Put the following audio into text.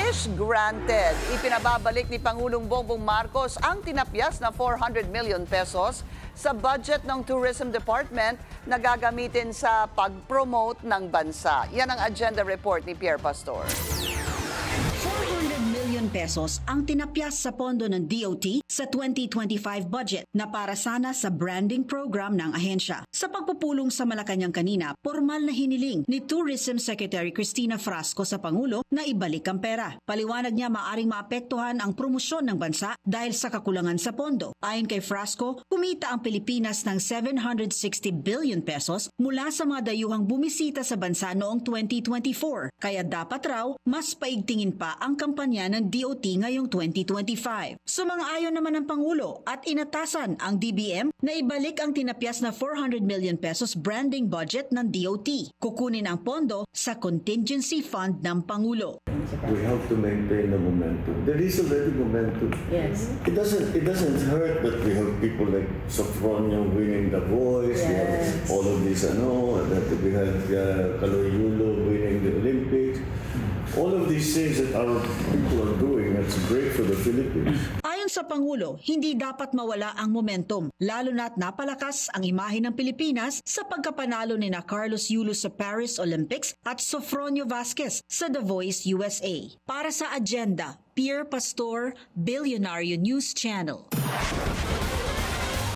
Wish granted. Ipinababalik ni Pangulong Bongbong Marcos ang tinapyas na 400 million pesos sa budget ng Tourism Department na gagamitin sa pag-promote ng bansa. Yan ang agenda report ni Pierre Pastor. 400 million pesos ang tinapyas sa pondo ng DOT sa 2025 budget na para sana sa branding program ng ahensya. Sa pagpupulong sa Malacanang kanina, formal na hiniling ni Tourism Secretary Cristina Frasco sa Pangulo na ibalik ang pera. Paliwanag niya maaring maapektuhan ang promosyon ng bansa dahil sa kakulangan sa pondo. Ayon kay Frasco, kumita ang Pilipinas ng 760 billion pesos mula sa mga dayuhang bumisita sa bansa noong 2024. Kaya dapat raw mas paigtingin pa ang kampanya ng DOT ngayong 2025. Sumang-ayon naman ang Pangulo at inatasan ang DBM na ibalik ang tinapyas na 400 million pesos branding budget ng DOT. Kukunin ang pondo sa contingency fund ng Pangulo. We have to maintain the momentum. There is already momentum. Yes. It doesn't hurt that we have people like Sofronio winning The Voice. Yes. We have all of this, that we have Kaloy Yulo winning the Olympics. All of these things that our people are doing, that's great for the Philippines. Ayon sa Pangulo, hindi dapat mawala ang momentum, lalo na't napalakas ang imahe ng Pilipinas sa pagkapanalo ni Carlos Yulo sa Paris Olympics at Sofronio Vasquez sa The Voice USA. Para sa agenda, Pierre Pastor, Billionaire News Channel.